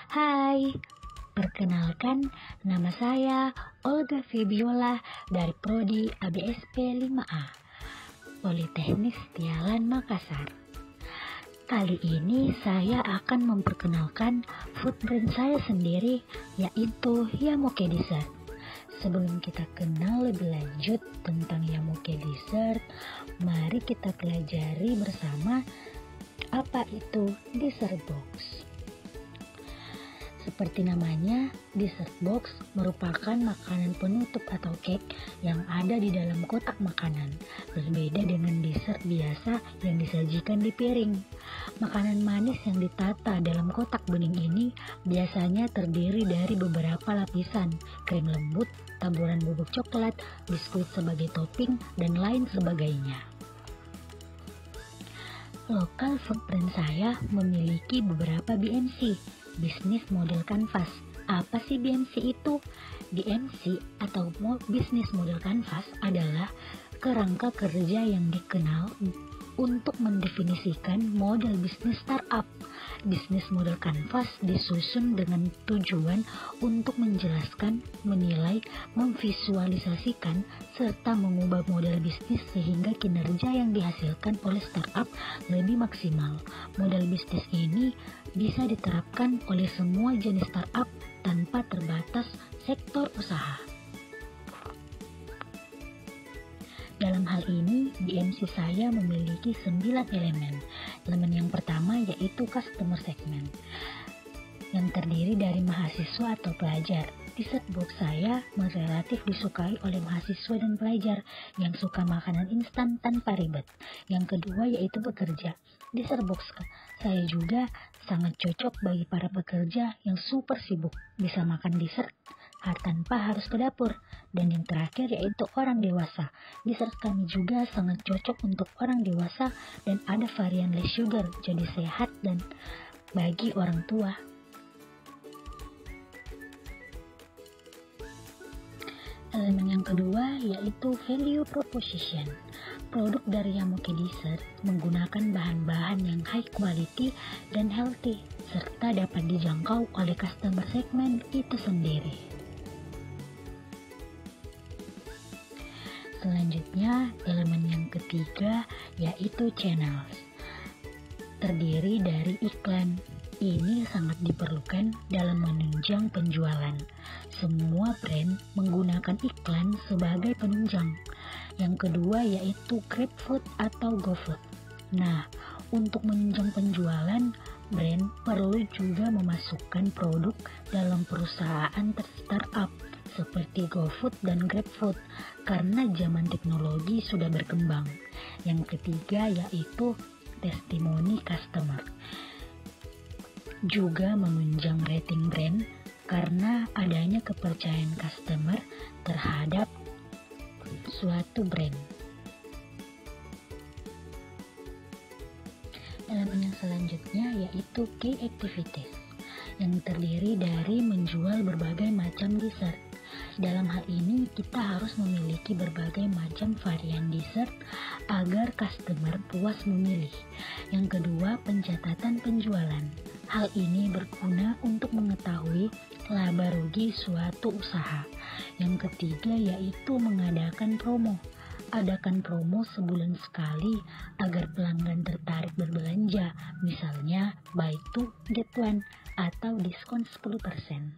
Hai, perkenalkan nama saya Olga Febiola dari Prodi ABSP 5A, Politeknik Setialan Makassar. Kali ini saya akan memperkenalkan food brand saya sendiri, yaitu Yamoke Dessert. Sebelum kita kenal lebih lanjut tentang Yamoke Dessert, mari kita pelajari bersama apa itu dessert box. Seperti namanya, dessert box merupakan makanan penutup atau cake yang ada di dalam kotak makanan. Berbeda dengan dessert biasa yang disajikan di piring. Makanan manis yang ditata dalam kotak bening ini biasanya terdiri dari beberapa lapisan, krim lembut, taburan bubuk coklat, biskuit sebagai topping, dan lain sebagainya. Lokal food brand saya memiliki beberapa BMC, Business Model Canvas. Apa sih BMC itu? BMC atau Business Model Canvas adalah kerangka kerja yang dikenal untuk mendefinisikan model bisnis startup. Business Model Canvas disusun dengan tujuan untuk menjelaskan, menilai, memvisualisasikan, serta mengubah model bisnis sehingga kinerja yang dihasilkan oleh startup lebih maksimal. Model bisnis ini bisa diterapkan oleh semua jenis startup tanpa terbatas sektor usaha. Dalam hal ini, BMC saya memiliki 9 elemen. Elemen yang pertama yaitu customer segment, yang terdiri dari mahasiswa atau pelajar. Dessert box saya relatif disukai oleh mahasiswa dan pelajar yang suka makanan instan tanpa ribet. Yang kedua yaitu pekerja. Dessert box saya juga sangat cocok bagi para pekerja yang super sibuk, bisa makan dessert tanpa harus ke dapur. Dan yang terakhir yaitu orang dewasa. Dessert kami juga sangat cocok untuk orang dewasa dan ada varian less sugar, jadi sehat dan bagi orang tua. Elemen yang kedua yaitu value proposition. Produk dari Yamoke Dessert menggunakan bahan-bahan yang high quality dan healthy, serta dapat dijangkau oleh customer segment itu sendiri. Selanjutnya, elemen yang ketiga yaitu channels. Terdiri dari iklan. Ini sangat diperlukan dalam menunjang penjualan. Semua brand menggunakan iklan sebagai penunjang. Yang kedua yaitu GrabFood atau GoFood. Nah, untuk menunjang penjualan, brand perlu juga memasukkan produk dalam perusahaan startup seperti GoFood dan GrabFood karena zaman teknologi sudah berkembang. Yang ketiga yaitu testimoni customer. Juga menunjang rating brand karena adanya kepercayaan customer terhadap suatu brand. Elemen yang selanjutnya yaitu key activities, yang terdiri dari menjual berbagai macam dessert. Dalam hal ini kita harus memiliki berbagai macam varian dessert agar customer puas memilih. Yang kedua, pencatatan penjualan. Hal ini berguna untuk mengetahui laba rugi suatu usaha. Yang ketiga yaitu mengadakan promo. Adakan promo sebulan sekali agar pelanggan tertarik berbelanja, misalnya buy two get one atau diskon 10%.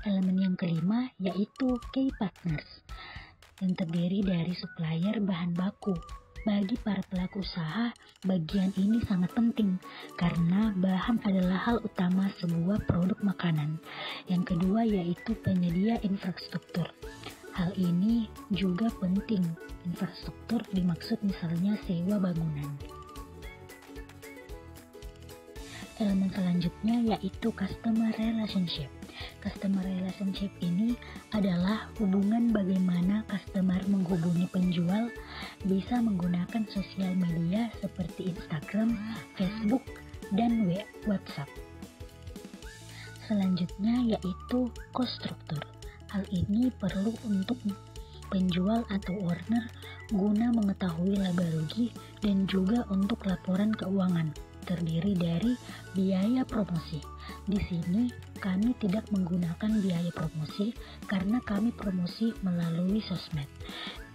Elemen yang kelima yaitu key partners, yang terdiri dari supplier bahan baku. Bagi para pelaku usaha, bagian ini sangat penting karena bahan adalah hal utama sebuah produk makanan. Yang kedua yaitu penyedia infrastruktur. Hal ini juga penting. Infrastruktur dimaksud misalnya sewa bangunan. Elemen selanjutnya yaitu customer relationship. Customer relationship ini adalah hubungan bagaimana customer menghubungi penjual, bisa menggunakan sosial media seperti Instagram, Facebook, dan WhatsApp. Selanjutnya yaitu cost structure. Hal ini perlu untuk penjual atau owner guna mengetahui laba rugi dan juga untuk laporan keuangan. Terdiri dari biaya promosi. Di sini kami tidak menggunakan biaya promosi karena kami promosi melalui sosmed.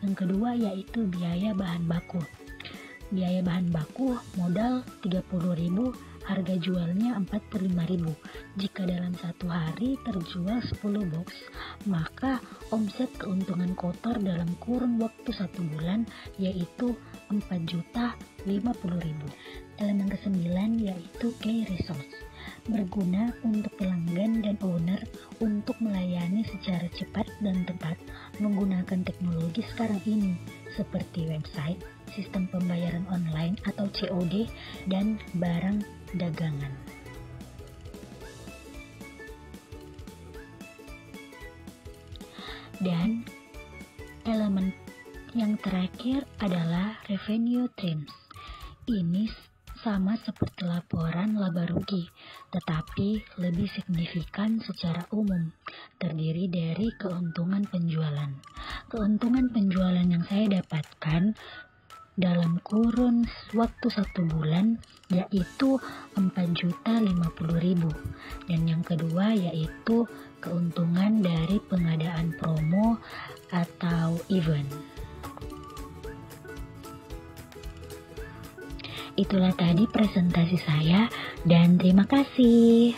Yang kedua yaitu biaya bahan baku. Biaya bahan baku modal 30.000, harga jualnya 45.000. Jika dalam satu hari terjual 10 box, maka omset keuntungan kotor dalam kurun waktu 1 bulan yaitu 4.050.000. Elemen ke-9 yaitu key resource, berguna untuk pelanggan dan owner untuk melayani secara cepat dan tepat menggunakan teknologi sekarang ini seperti website, sistem pembayaran online atau COD, dan barang dagangan. Dan elemen yang terakhir adalah revenue streams. Ini sama seperti laporan laba rugi, tetapi lebih signifikan secara umum, terdiri dari keuntungan penjualan. Keuntungan penjualan yang saya dapatkan dalam kurun waktu 1 bulan yaitu 4.050.000. Dan yang kedua yaitu keuntungan dari pengadaan promo atau event. Itulah tadi presentasi saya dan terima kasih.